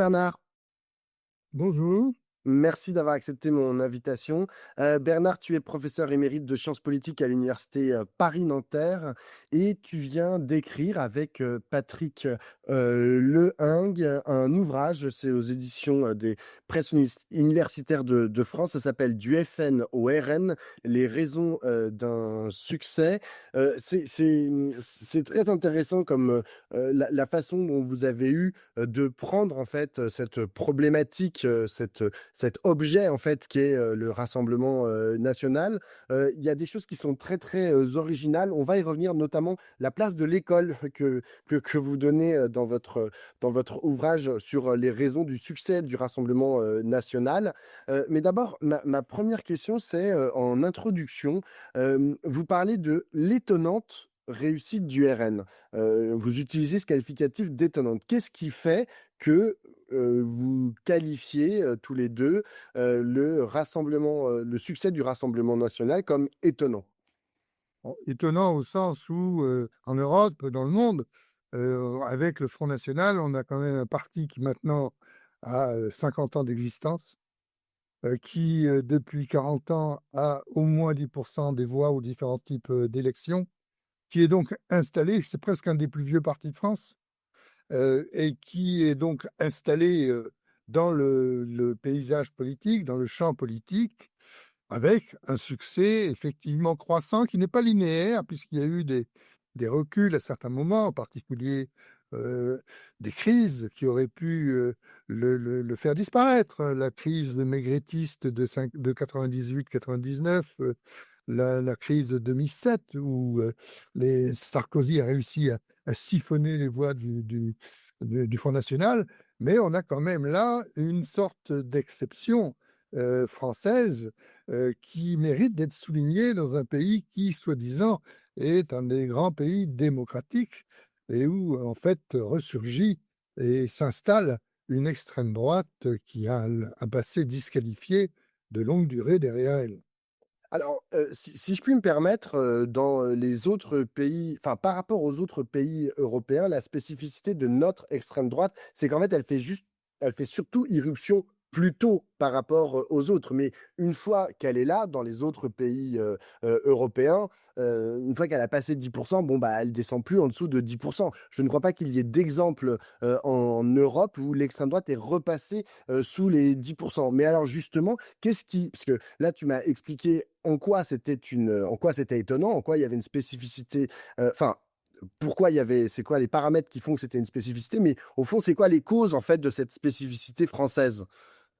Bernard, Bonjour. merci d'avoir accepté mon invitation. Bernard, tu es professeur émérite de sciences politiques à l'université Paris-Nanterre et tu viens d'écrire avec Patrick Lehingue un ouvrage, c'est aux éditions des presses universitaires de France, ça s'appelle Du FN au RN, les raisons d'un succès. C'est très intéressant comme la façon dont vous avez eu de prendre en fait cette problématique, cet objet en fait qui est le Rassemblement national. Il y a des choses qui sont très très originales. On va y revenir, notamment la place de l'école que vous donnez dans votre ouvrage sur les raisons du succès du Rassemblement national. Mais d'abord, ma première question, c'est en introduction, vous parlez de l'étonnante réussite du RN. Vous utilisez ce qualificatif d'étonnante. Qu'est-ce qui fait que vous qualifiez tous les deux le succès du Rassemblement national comme étonnant? Bon, étonnant au sens où, en Europe, dans le monde, avec le Front national, on a quand même un parti qui maintenant a 50 ans d'existence, qui, depuis 40 ans, a au moins 10% des voix aux différents types d'élections, qui est donc installé, c'est presque un des plus vieux partis de France, et qui est donc installé dans le paysage politique, dans le champ politique, avec un succès effectivement croissant qui n'est pas linéaire puisqu'il y a eu des reculs à certains moments, en particulier, des crises qui auraient pu, le faire disparaître. La crise maigretiste de 98-99, la crise de 2007 où, les Sarkozy a réussi à siphonner les voix du Front national. Mais on a quand même là une sorte d'exception, française, qui mérite d'être souligné dans un pays qui, soi-disant, est un des grands pays démocratiques et où, en fait, ressurgit et s'installe une extrême droite qui a un passé disqualifié de longue durée derrière elle. Alors, si je puis me permettre, dans les autres pays, enfin, par rapport aux autres pays européens, la spécificité de notre extrême droite, c'est qu'en fait, elle fait surtout irruption plus tôt par rapport, aux autres. Mais une fois qu'elle est là, dans les autres pays, européens, une fois qu'elle a passé 10, bon, bah, elle descend plus en dessous de 10. Je ne crois pas qu'il y ait d'exemple, en Europe où l'extrême droite est repassée, sous les 10. Mais alors justement, qu'est-ce qui parce que là, tu m'as expliqué en quoi c'était étonnant, en quoi il y avait une spécificité, enfin, pourquoi il y avait c'est quoi les paramètres qui font que c'était une spécificité, mais au fond, c'est quoi les causes, en fait, de cette spécificité française?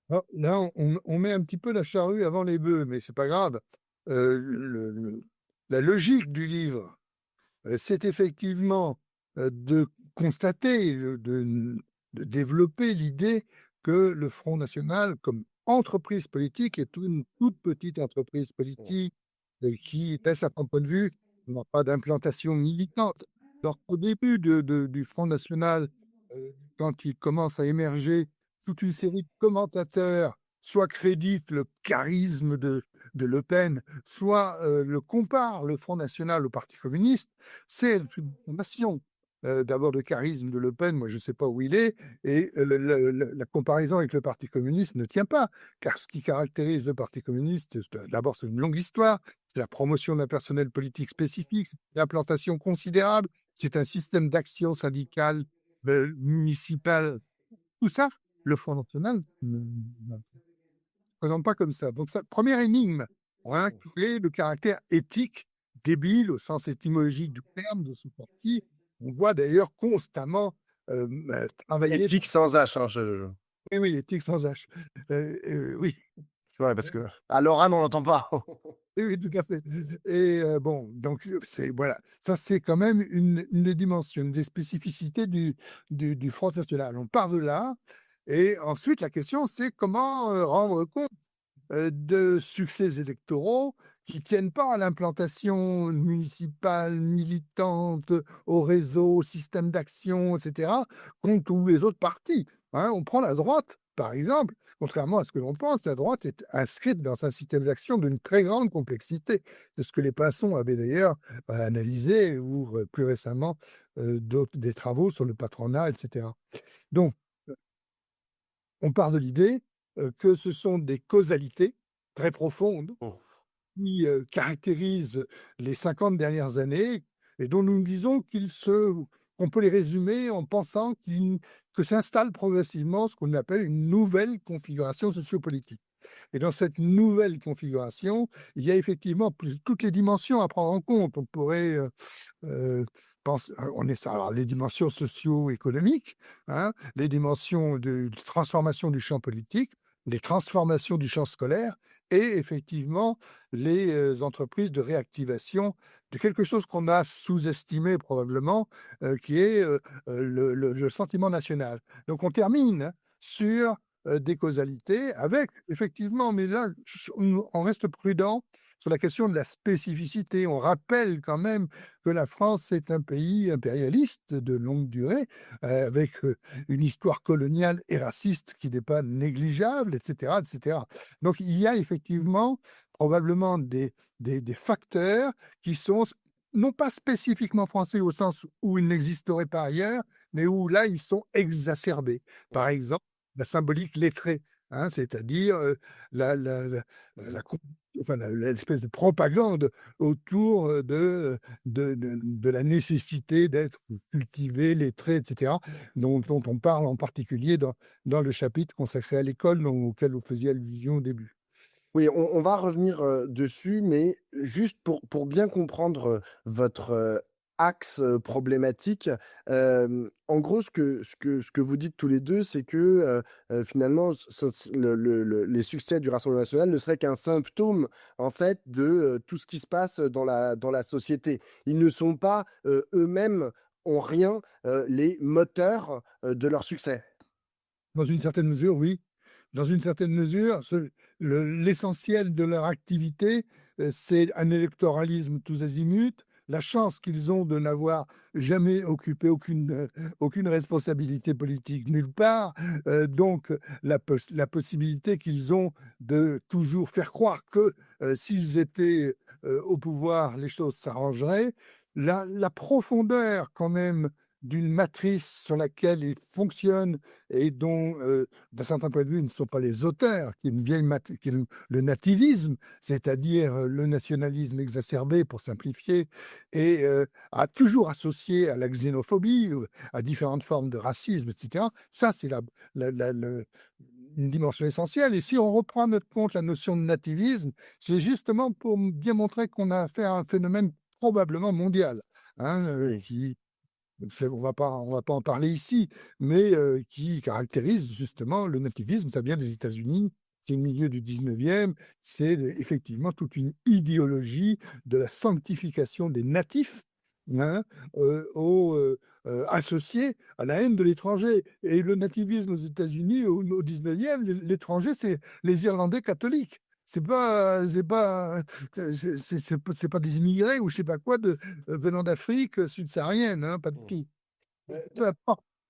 Alors là, on met un petit peu la charrue avant les bœufs, mais c'est pas grave. La logique du livre, c'est effectivement, de constater, de développer l'idée que le Front national, comme entreprise politique, est une toute petite entreprise politique, qui, d'un certain point de vue, n'a pas d'implantation militante. Donc au début du Front national, quand il commence à émerger toute une série de commentateurs, soit créditent le charisme de Le Pen, soit, le comparent, le Front national, au parti communiste, c'est une fondation, d'abord de charisme de Le Pen, moi je ne sais pas où il est, et la comparaison avec le Parti communiste ne tient pas, car ce qui caractérise le Parti communiste, d'abord c'est une longue histoire, c'est la promotion d'un personnel politique spécifique, c'est une implantation considérable, c'est un système d'action syndicale, municipale, tout ça, le Front national ne présente pas comme ça. Donc ça, première énigme, on a inclus le caractère éthique, débile au sens étymologique du terme de ce parti. On voit d'ailleurs constamment travailler. Éthique sans H, hein, Oui, oui, éthique sans H. Oui, ouais, parce que à l'oral, on l'entend pas. oui, oui, tout à fait. Et bon, donc c'est voilà, ça c'est quand même une dimension, une des spécificités du Front national. On part de là, et ensuite la question c'est comment rendre compte de succès électoraux qui tiennent pas à l'implantation municipale, militante, au réseau, au système d'action, et cetera, qu'ont tous les autres partis, hein. On prend la droite, par exemple, contrairement à ce que l'on pense, la droite est inscrite dans un système d'action d'une très grande complexité. C'est ce que les Pinson avaient d'ailleurs, analysé ou, plus récemment, des travaux sur le patronat et cetera. Donc on part de l'idée que ce sont des causalités très profondes Mmh. qui caractérisent les 50 dernières années et dont nous disons qu'on peut les résumer en pensant que s'installe progressivement ce qu'on appelle une nouvelle configuration sociopolitique. Et dans cette nouvelle configuration, il y a effectivement toutes les dimensions à prendre en compte. On pourrait penser, alors les dimensions socio-économiques, hein, les dimensions de transformation du champ politique, les transformations du champ scolaire et effectivement les entreprises de réactivation de quelque chose qu'on a sous-estimé probablement, qui est le sentiment national. Donc on termine sur des causalités avec effectivement, mais là, on reste prudent sur la question de la spécificité. On rappelle quand même que la France est un pays impérialiste de longue durée, avec une histoire coloniale et raciste qui n'est pas négligeable, etc., etc. Donc il y a effectivement probablement des facteurs qui sont non pas spécifiquement français au sens où ils n'existeraient pas ailleurs, mais où là, ils sont exacerbés. Par exemple, la symbolique lettrée, hein, c'est-à-dire la com- enfin, l'espèce de propagande autour de la nécessité d'être cultivé, lettré, etc., dont on parle en particulier dans le chapitre consacré à l'école auquel vous faisiez allusion au début. Oui, on va revenir, dessus, mais juste pour bien comprendre, votre, axe, problématique, en gros, ce que vous dites tous les 2, c'est que, finalement, les succès du Rassemblement national ne seraient qu'un symptôme, en fait, de, tout ce qui se passe dans la société. Ils ne sont pas, eux-mêmes, en rien, les moteurs, de leur succès. Dans une certaine mesure, oui. Dans une certaine mesure, l'essentiel de leur activité, c'est un électoralisme tous azimuts. La chance qu'ils ont de n'avoir jamais occupé aucune responsabilité politique nulle part. Donc, la possibilité qu'ils ont de toujours faire croire que s'ils étaient au pouvoir, les choses s'arrangeraient. La profondeur, quand même, d'une matrice sur laquelle ils fonctionnent et dont, d'un certain point de vue, ils ne sont pas les auteurs, qui est une vieille qui est le nativisme, c'est-à-dire le nationalisme exacerbé, pour simplifier, et a toujours associé à la xénophobie, à différentes formes de racisme, etc. Ça, c'est une dimension essentielle. Et si on reprend à notre compte la notion de nativisme, c'est justement pour bien montrer qu'on a affaire à un phénomène probablement mondial, hein, Oui. qui on va pas en parler ici, mais qui caractérise justement le nativisme. Ça vient des États-Unis, c'est le milieu du 19e, c'est effectivement toute une idéologie de la sanctification des natifs, hein, associée à la haine de l'étranger. Et le nativisme aux États-Unis, au 19e, l'étranger, c'est les Irlandais catholiques. C'est pas des immigrés ou je sais pas quoi venant d'Afrique subsaharienne, hein, pas de Mmh. qui.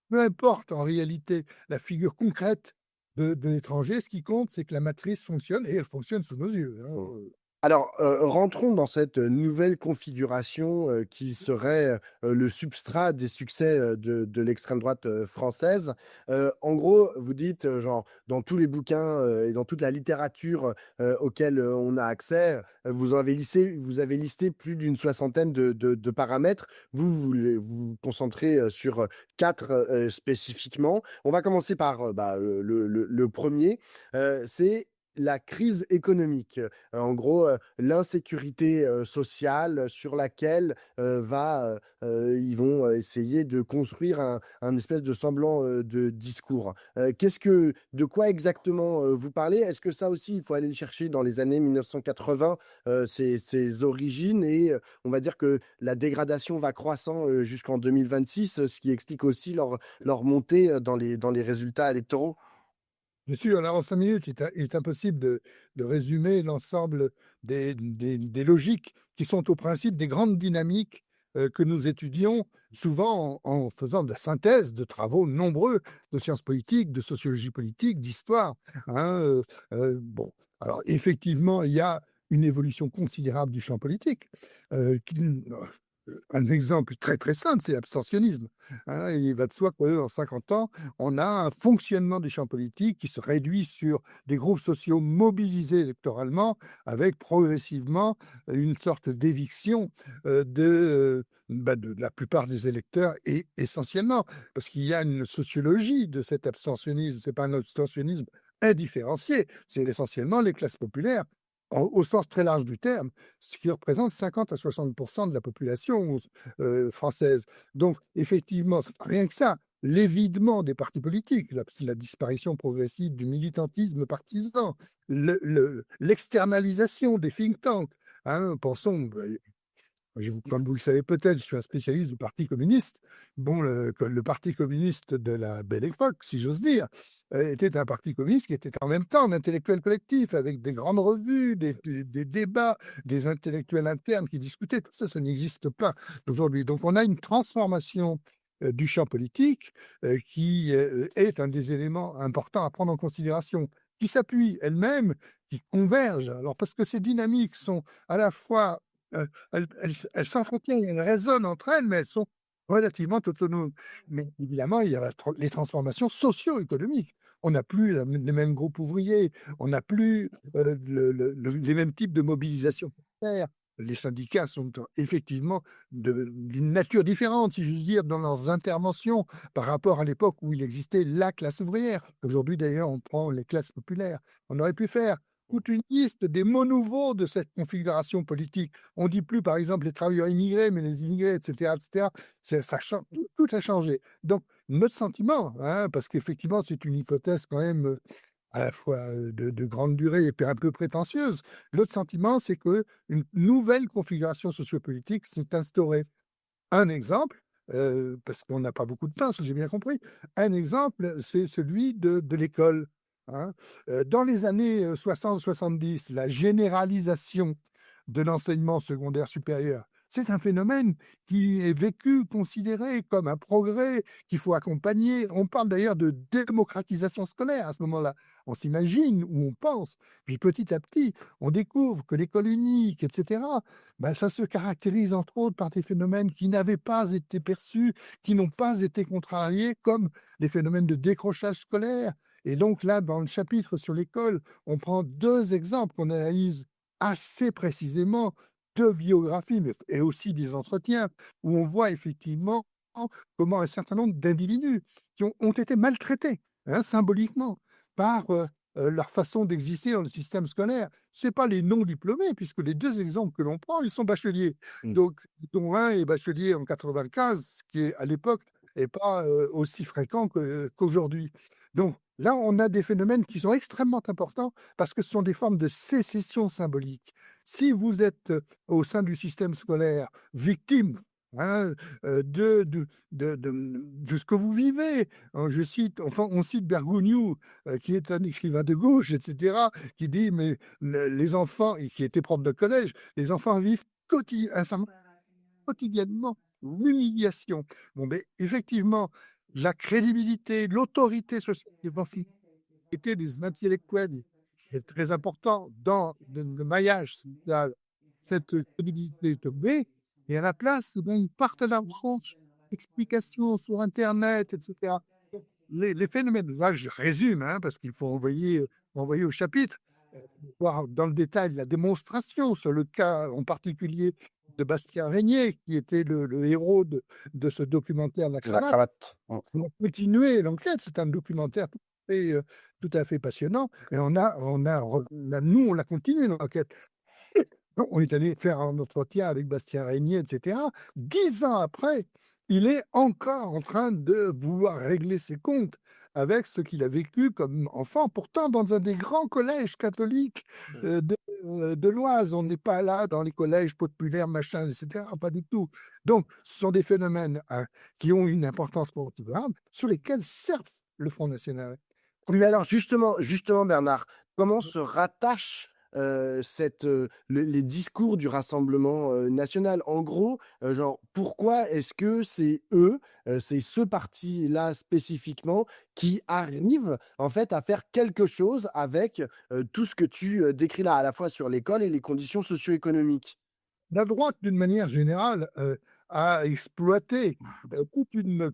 Peu importe en réalité la figure concrète de l'étranger, ce qui compte, c'est que la matrice fonctionne et elle fonctionne sous nos yeux, hein. Mmh. Alors, rentrons dans cette nouvelle configuration, qui serait, le substrat des succès, de l'extrême droite, française. En gros, vous dites, genre, dans tous les bouquins, et dans toute la littérature, auxquels, on a accès, vous avez listé plus d'une soixantaine de paramètres. Vous concentrez, sur, 4, spécifiquement. On va commencer par, le 1er, c'est la crise économique. En gros, l'insécurité, sociale sur laquelle, ils vont essayer de construire un espèce de semblant, de discours. De quoi exactement, vous parlez? Est-ce que ça aussi, il faut aller le chercher dans les années 1980, ses origines et on va dire que la dégradation va croissant, jusqu'en 2026, ce qui explique aussi leur montée, dans les résultats électoraux? Bien sûr, là, en 5 minutes, il est impossible de résumer l'ensemble des logiques qui sont au principe des grandes dynamiques que nous étudions, souvent en faisant de la synthèse de travaux nombreux de sciences politiques, de sociologie politique, d'histoire, hein. Bon, alors effectivement, il y a une évolution considérable du champ politique, qui Un exemple très, très simple, c'est l'abstentionnisme, hein. Il va de soi qu'en 50 ans, on a un fonctionnement du champ politique qui se réduit sur des groupes sociaux mobilisés électoralement, avec progressivement une sorte d'éviction, de la plupart des électeurs et essentiellement parce qu'il y a une sociologie de cet abstentionnisme. C'est pas un abstentionnisme indifférencié, c'est essentiellement les classes populaires au sens très large du terme, ce qui représente 50 à 60 de la population française. Donc, effectivement, c'est pas rien que ça. L'évidement des partis politiques, la disparition progressive du militantisme partisan, l'externalisation des think tanks. Hein, pensons, comme vous le savez peut-être, je suis un spécialiste du Parti communiste. Bon, le Parti communiste de la belle époque, si j'ose dire, était un parti communiste qui était en même temps un intellectuel collectif, avec des grandes revues, des débats, des intellectuels internes qui discutaient. Tout ça, ça n'existe pas aujourd'hui. Donc, on a une transformation du champ politique qui est un des éléments importants à prendre en considération, qui s'appuie elle-même, qui converge. Alors, parce que ces dynamiques sont à la fois elles s'entretiennent, elles résonnent entre elles, mais elles sont relativement autonomes. Mais évidemment, il y a les transformations socio-économiques. On n'a plus les mêmes groupes ouvriers, on n'a plus les mêmes types de mobilisation populaire. Les syndicats sont effectivement d'une nature différente, si j'ose dire, dans leurs interventions par rapport à l'époque où il existait la classe ouvrière. Aujourd'hui, d'ailleurs, on prend les classes populaires. On aurait pu faire toute une liste des mots nouveaux de cette configuration politique. On dit plus, par exemple, les travailleurs immigrés, mais les immigrés, etc., etc. Ça change, tout a changé. Donc, notre sentiment, hein, parce qu'effectivement, c'est une hypothèse quand même à la fois de grande durée et puis un peu prétentieuse. L'autre sentiment, c'est que une nouvelle configuration sociopolitique s'est instaurée. Un exemple, parce qu'on n'a pas beaucoup de temps, si j'ai bien compris. Un exemple, c'est celui de l'école, hein. Dans les années 60-70, la généralisation de l'enseignement secondaire supérieur, c'est un phénomène qui est vécu, considéré comme un progrès qu'il faut accompagner. On parle d'ailleurs de démocratisation scolaire à ce moment-là. On s'imagine ou on pense. Puis petit à petit, on découvre que l'école unique, etc., ben, ça se caractérise entre autres par des phénomènes qui n'avaient pas été perçus, qui n'ont pas été contrariés, comme les phénomènes de décrochage scolaire. Et donc là, dans le chapitre sur l'école, on prend deux exemples qu'on analyse assez précisément, deux biographies, mais et aussi des entretiens, où on voit effectivement comment un certain nombre d'individus qui ont été maltraités, hein, symboliquement, par leur façon d'exister dans le système scolaire. C'est pas les non-diplômés, puisque les deux exemples que l'on prend, ils sont bacheliers. Mmh. Donc, dont un est bachelier en 95, ce qui est, à l'époque, n'est pas aussi fréquent qu'aujourd'hui. Donc, là, on a des phénomènes qui sont extrêmement importants parce que ce sont des formes de sécession symbolique. Si vous êtes au sein du système scolaire victime, hein, de ce que vous vivez, hein, on cite Bergogneau, qui est un écrivain de gauche, etc., qui dit, mais les enfants, et qui était prof de collège, les enfants vivent quotidiennement l'humiliation. Bon, ben, effectivement, la crédibilité, l'autorité sociale était des intellectuels est très important dans le maillage social. Cette crédibilité est tombée et à la place, eh ben, ils partent à la recherche d'explications sur Internet, etc. Les phénomènes, là, je résume, hein, parce qu'il faut envoyer au chapitre, voir dans le détail la démonstration sur le cas en particulier de Bastien Régnier, qui était le héros de ce documentaire La La Cravate. cravate. Mmh. On a continué l'enquête, c'est un documentaire tout à fait passionnant et nous, on l'a continué l'enquête. On est allé faire un entretien avec Bastien Régnier, et cetera. 10 ans après, il est encore en train de vouloir régler ses comptes avec ce qu'il a vécu comme enfant, pourtant dans un des grands collèges catholiques de l'Oise. On n'est pas là dans les collèges populaires, machin, et cetera, pas du tout. Donc, ce sont des phénomènes qui ont une importance considérable, sur lesquels, certes, le Front national. Oui, mais alors justement Bernard, comment se rattachent, les discours du Rassemblement, national? En gros, genre, pourquoi est-ce que c'est eux, c'est ce parti-là spécifiquement qui arrive, en fait, à faire quelque chose avec, tout ce que tu, décris là, à la fois sur l'école et les conditions socio-économiques? La droite, d'une manière générale, à exploiter toute une.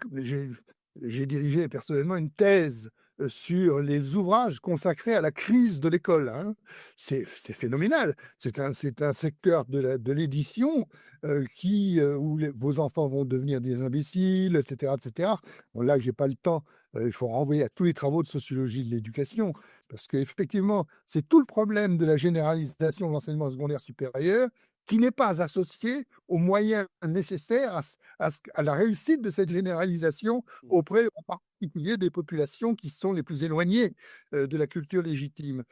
J'ai dirigé personnellement une thèse sur les ouvrages consacrés à la crise de l'école, hein. C'est phénoménal. C'est un secteur de l'édition où vos enfants vont devenir des imbéciles, etc., etc. Bon, là, j'ai pas le temps. Il faut renvoyer à tous les travaux de sociologie de l'éducation, parce qu'effectivement, c'est tout le problème de la généralisation de l'enseignement secondaire supérieur qui n'est pas associé aux moyens nécessaires à la réussite de cette généralisation auprès, en particulier, des populations qui sont les plus éloignées de la culture légitime.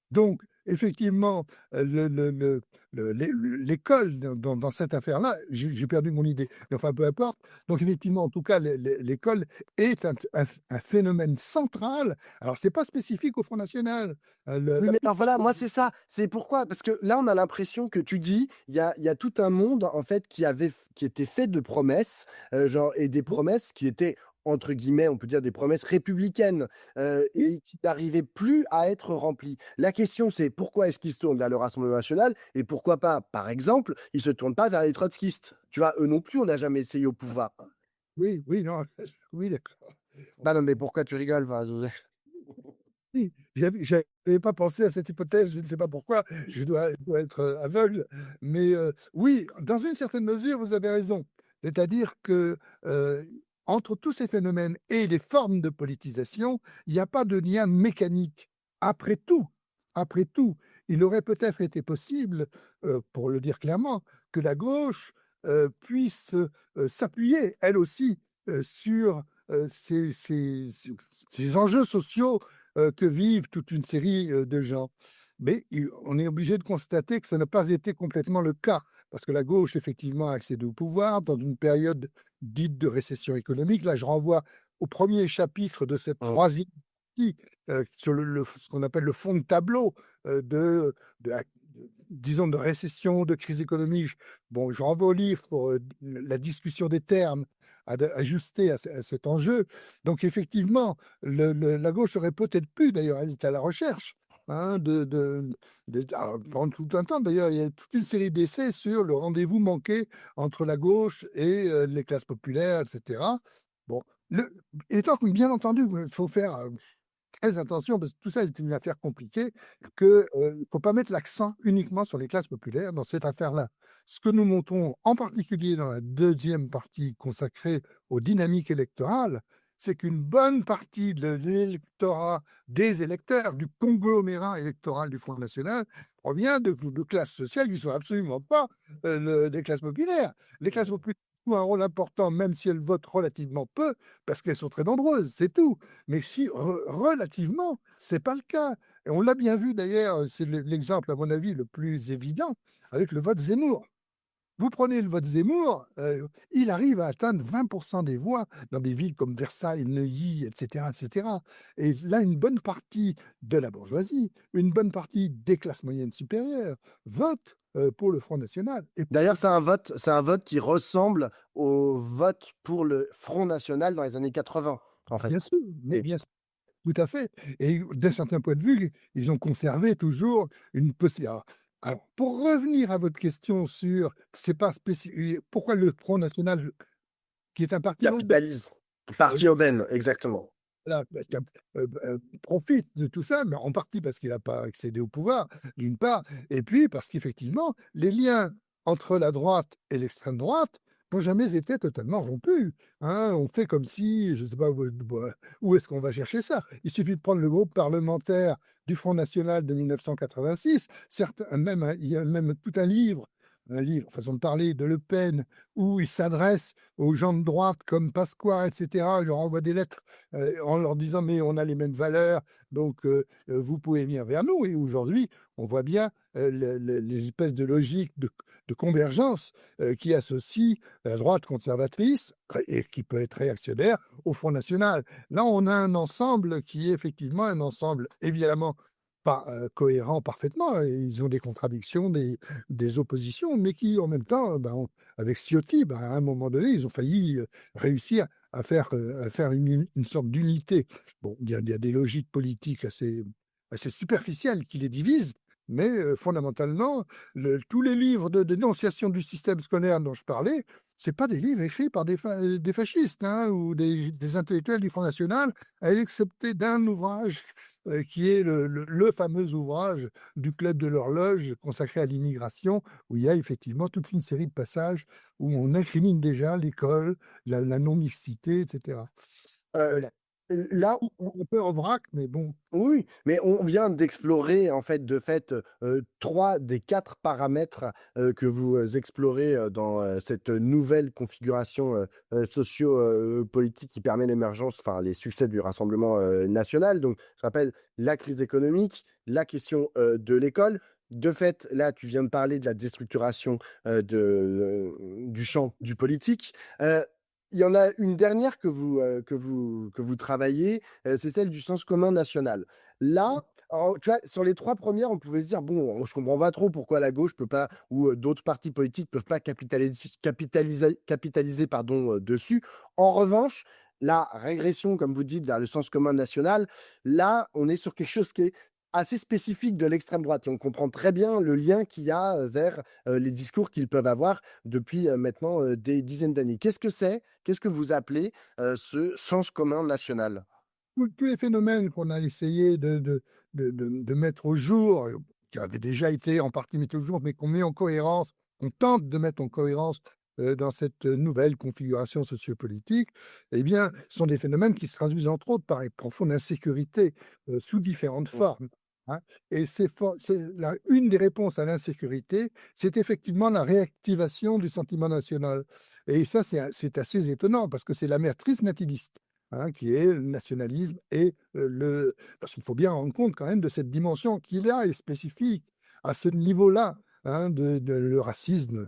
Donc, effectivement, l'école dans cette affaire-là, j'ai perdu mon idée, mais enfin, peu importe. Donc, effectivement, en tout cas, l'école est un phénomène central. Alors, c'est pas spécifique au Front national. Oui, La mais alors voilà, plupart moi c'est ça. C'est pourquoi? Parce que là, on a l'impression que tu dis, il y a tout un monde en fait qui était fait de promesses, genre et des promesses qui étaient entre guillemets, on peut dire des promesses républicaines, et qui n'arrivaient plus à être remplies. La question c'est pourquoi est-ce qu'ils se tournent vers le Rassemblement national et pourquoi pas, par exemple, ils se tournent pas vers les trotskistes? Tu vois? Eux non plus, on n'a jamais essayé au pouvoir. oui, oui, non, oui, d'accord. Bah non, mais pourquoi tu rigoles, va, Joseph? Oui, j'avais pas pensé à cette hypothèse, je ne sais pas pourquoi, je dois être, aveugle, mais oui, dans une certaine mesure, vous avez raison. C'est-à-dire que, entre tous ces phénomènes et les formes de politisation, il n'y a pas de lien mécanique. Après tout, il aurait peut-être été possible, pour le dire clairement, que la gauche, puisse, s'appuyer elle aussi, sur, ces enjeux sociaux que vivent toute une série de gens. Mais on est obligé de constater que ça n'a pas été complètement le cas, parce que la gauche, effectivement, a accédé au pouvoir dans une période dite de récession économique. Là, je renvoie au premier chapitre de cette Mmh. troisième partie sur ce qu'on appelle le fond de tableau disons, de récession, de crise économique. Bon, je renvoie au livre pour la discussion des termes ajustés à cet enjeu. Donc, effectivement, la gauche aurait peut-être pu, d'ailleurs, elle était à la recherche, hein, alors, pendant tout un temps, d'ailleurs, il y a toute une série d'essais sur le rendez-vous manqué entre la gauche et les classes populaires, etc. Bon, étant que, bien entendu, il faut faire très attention, parce que tout ça est une affaire compliquée, que, il ne faut pas mettre l'accent uniquement sur les classes populaires dans cette affaire-là. Ce que nous montrons, en particulier dans la deuxième partie consacrée aux dynamiques électorales, c'est qu'une bonne partie de l'électorat, des électeurs, du conglomérat électoral du Front national, provient de classes sociales qui ne sont absolument pas des classes populaires. Les classes populaires jouent un rôle important, même si elles votent relativement peu, parce qu'elles sont très nombreuses, c'est tout. Mais si relativement, c'est pas le cas. Et on l'a bien vu d'ailleurs, c'est l'exemple, à mon avis, le plus évident avec le vote Zemmour. Vous prenez le vote Zemmour, il arrive à atteindre 20 des voix dans des villes comme Versailles, Neuilly, et cetera, et cetera. Et là, une bonne partie de la bourgeoisie, une bonne partie des classes moyennes supérieures vote pour le Front national. Et D'ailleurs, c'est un vote qui ressemble au vote pour le Front national dans les années 80, en bien fait. sûr, mais Et bien sûr. Tout à fait, et d'un certain point de vue, ils ont conservé toujours une possi alors pour revenir à votre question sur c'est pas spéci pourquoi le Front national, qui est un parti au capitalise. Parti aubaine, exactement. voilà, bah, profite de tout ça, mais en partie parce qu'il n'a pas accédé au pouvoir, d'une part, et puis parce qu'effectivement, les liens entre la droite et l'extrême droite n'ont jamais été totalement rompus, hein. On fait comme si, je ne sais pas où est-ce qu'on va chercher ça? Il suffit de prendre le groupe parlementaire du Front national de 1986, certains même, hein, il y a même tout un livre, façon de parler, de Le Pen, où il s'adresse aux gens de droite comme Pasqua, et cetera. Il leur envoie des lettres en leur disant: «Mais on a les mêmes valeurs, donc vous pouvez venir vers nous», et aujourd'hui, on voit bien, les espèces de logiques de convergence, qui associent la droite conservatrice et qui peut être réactionnaire au Front national. Là, on a un ensemble qui est effectivement un ensemble évidemment pas, cohérent parfaitement, et ils ont des contradictions, des oppositions, mais qui en même temps, ben, avec Ciotti, ben, à un moment donné, ils ont failli, réussir à faire une sorte d'unité. Bon, il y a des logiques politiques assez superficielles qui les divisent, mais fondamentalement, tous les livres de dénonciation du système scolaire dont je parlais, c'est pas des livres écrits par des fascistes, hein, ou des intellectuels du Front national, à l'excepté d'un ouvrage, qui est le fameux ouvrage du Club de l'Horloge consacré à l'immigration, où il y a effectivement toute une série de passages où on incrimine déjà l'école, la non-mixité, et cetera. Heu, Là là où on peut en vrac, mais bon. oui, mais on vient d'explorer en fait, de fait, 3 des 4 paramètres, que vous, explorez, dans, cette nouvelle configuration, socio, politique qui permet l'émergence, enfin les succès du Rassemblement, national. Donc je rappelle la crise économique, la question, de l'école. De fait, là, tu viens de parler de la déstructuration, du champ du politique. Heu, il y en a une dernière que vous travaillez, c'est celle du sens commun national. Là, alors, tu vois, sur les 3 premières, on pouvait se dire: «Bon, je comprends pas trop pourquoi la gauche peut pas ou, d'autres partis politiques peuvent pas capitaliser pardon, dessus». En revanche, la régression, comme vous dites, vers le sens commun national, là, on est sur quelque chose qui est assez spécifique de l'extrême droite et on comprend très bien le lien qu'il y a, vers, les discours qu'ils peuvent avoir depuis, maintenant, des dizaines d'années. Qu'est-ce que c'est? Qu'est-ce que vous appelez, ce sens commun national? Tous les phénomènes qu'on a essayé de mettre au jour, qui avaient déjà été en partie mis au jour, mais qu'on met en cohérence, on tente de mettre en cohérence, dans cette nouvelle configuration sociopolitique, eh bien, sont des phénomènes qui se traduisent entre autres par une profonde insécurité, sous différentes Mmh. formes, hein. Et c'est la une des réponses à l'insécurité, c'est effectivement la réactivation du sentiment national. Et ça, c'est assez étonnant parce que c'est la matrice nativiste, hein, qui est le nationalisme et parce qu'il faut bien rendre compte quand même de cette dimension qui là est spécifique à ce niveau-là, hein, de le racisme,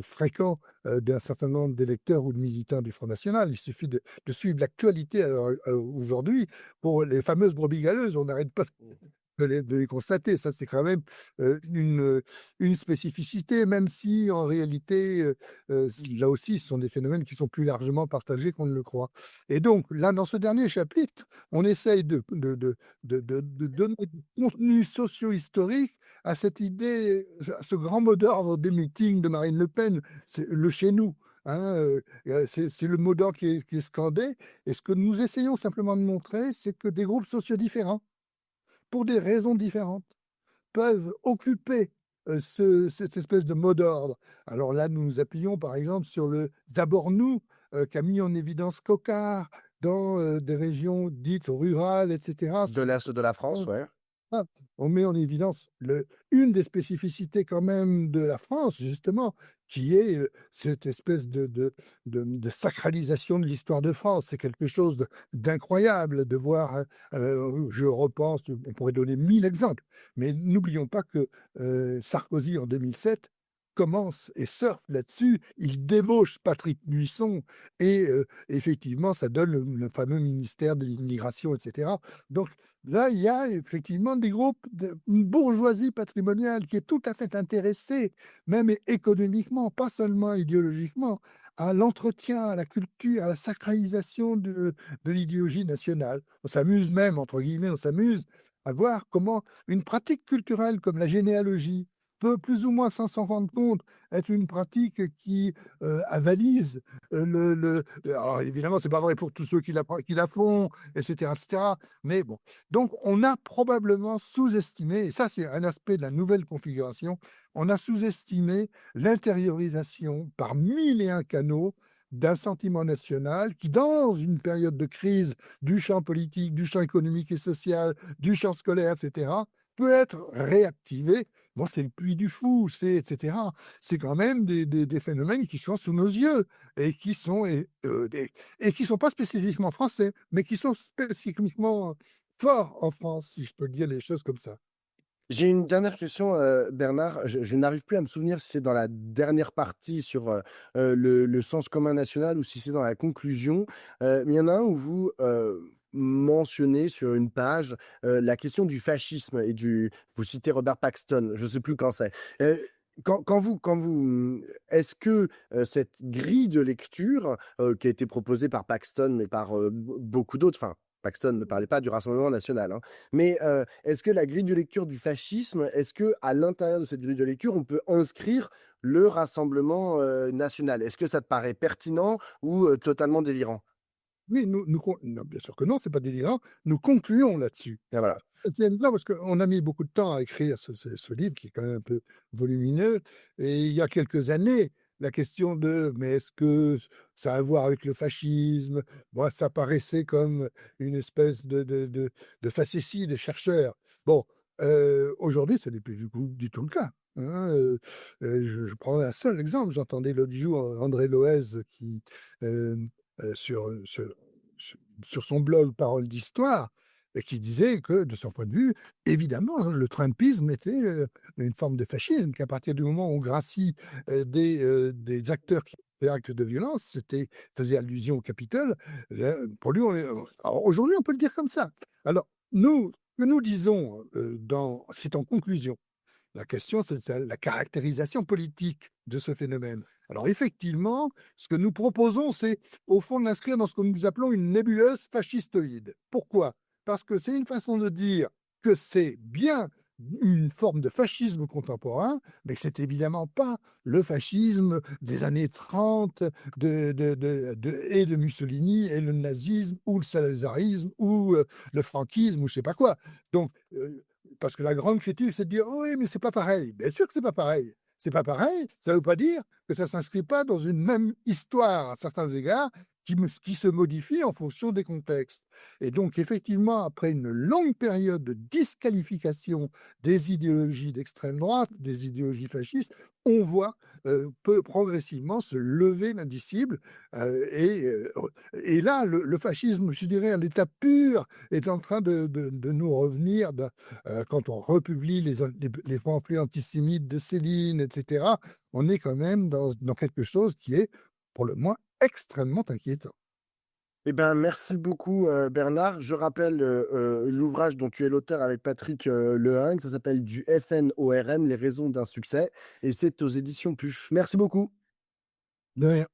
fréquent, d'un certain nombre d'électeurs ou de militants du Front national. Il suffit de suivre l'actualité, aujourd'hui pour les fameuses brebis galeuses. On n'arrête pas de les constater. Ça, c'est quand même, une spécificité, même si en réalité, là aussi, ce sont des phénomènes qui sont plus largement partagés qu'on ne le croit. Et donc là, dans ce dernier chapitre, on essaye de donner du contenu socio-historique à cette idée, à ce grand mot d'ordre des meetings de Marine Le Pen, c'est le «chez nous», hein, c'est le mot d'ordre qui est scandé. Et ce que nous essayons simplement de montrer, c'est que des groupes sociaux différents, pour des raisons différentes, peuvent occuper, cette espèce de mot d'ordre. Alors là, nous nous appuyons par exemple sur le «d'abord nous», qu'a mis en évidence Cocard dans, des régions dites rurales et cetera. De l'est de la France, ouais. Ah, on met en évidence une des spécificités quand même de la France, justement, qui est, cette espèce de sacralisation de l'histoire de France. C'est quelque chose d'incroyable de voir, je repense, on pourrait donner 1000 exemples, mais n'oublions pas que, Sarkozy, en 2007, commence et surfe là-dessus. Il débauche Patrick Buisson et effectivement, ça donne le fameux ministère de l'immigration et cetera. Donc là, il y a effectivement des groupes une bourgeoisie patrimoniale qui est tout à fait intéressée, même économiquement, pas seulement idéologiquement, à l'entretien, à la culture, à la sacralisation de l'idéologie nationale. On s'amuse même, entre guillemets, on s'amuse à voir comment une pratique culturelle comme la généalogie peut plus ou moins, sans s'en rendre compte, être une pratique qui avalise alors évidemment, c'est pas vrai pour tous ceux qui la font, etc., etc. Mais bon, donc, on a probablement sous-estimé, et ça, c'est un aspect de la nouvelle configuration, on a sous-estimé l'intériorisation par 1001 canaux d'un sentiment national qui, dans une période de crise du champ politique, du champ économique et social, du champ scolaire, etc., peut être réactivé. Bon, c'est le Puy du Fou, c'est etc. C'est quand même des phénomènes qui sont sous nos yeux et qui sont et qui sont pas spécifiquement français, mais qui sont spécifiquement fort en France, si je peux dire les choses comme ça. J'ai une dernière question, Bernard. Je n'arrive plus à me souvenir si c'est dans la dernière partie sur, le sens commun national ou si c'est dans la conclusion. Mais il y en a un où vous, mentionnez sur une page, la question du fascisme et du vous citez Robert Paxton, je ne sais plus quand c'est. Est-ce que, cette grille de lecture, qui a été proposée par Paxton, mais par, beaucoup d'autres, enfin Paxton ne parlait pas du Rassemblement national, hein. Mais, est-ce que la grille de lecture du fascisme, est-ce que à l'intérieur de cette grille de lecture, on peut inscrire le Rassemblement, national? Est-ce que ça te paraît pertinent ou, totalement délirant? Oui, non, bien sûr que non, c'est pas délirant. Nous concluons là-dessus. Ah voilà. C'est amusant parce qu'on a mis beaucoup de temps à écrire ce livre qui est quand même un peu volumineux et il y a quelques années, la question de: «Mais est-ce que ça a à voir avec le fascisme?» Moi, ça paraissait comme une espèce de facétie des chercheurs. Bon, aujourd'hui, ce n'est plus du tout le cas, hein, je prends un seul exemple. J'entendais l'autre jour André Loez qui, sur son blog Paroles d'Histoire et qui disait que, de son point de vue, évidemment, hein, le trumpisme était, une forme de fascisme, qu'à partir du moment où gracie, des acteurs qui faisaient actes de violence, faisait allusion au Capitole, pour lui, alors aujourd'hui, on peut le dire comme ça. Alors nous, ce que nous disons, c'est en conclusion. La question, c'est la caractérisation politique de ce phénomène. Alors effectivement, ce que nous proposons, c'est au fond de l'inscrire dans ce que nous appelons une nébuleuse fascistoïde. Pourquoi? Parce que c'est une façon de dire que c'est bien une forme de fascisme contemporain, mais que c'est évidemment pas le fascisme des années 30 et de Mussolini et le nazisme ou le salazarisme ou le franquisme ou je sais pas quoi. Donc, parce que la grande critique, c'est de dire: «Oui, mais c'est pas pareil». Bien sûr que c'est pas pareil. C'est pas pareil, ça veut pas dire que ça s'inscrit pas dans une même histoire à certains égards qui se modifie en fonction des contextes. Et donc effectivement, après une longue période de disqualification des idéologies d'extrême droite, des idéologies fascistes, on voit, peu progressivement se lever l'indicible, et là, le fascisme, je dirais à l'état pur, est en train de nous revenir quand on republie les pamphlets antisémites de Céline, et cetera, on est quand même dans quelque chose qui est, pour le moins, extrêmement inquiétant. Eh ben, merci beaucoup, Bernard. Je rappelle, l'ouvrage dont tu es l'auteur avec Patrick, Lehingue, ça s'appelle «Du FNORM, les raisons d'un succès» et c'est aux éditions PUF. Merci beaucoup. De rien.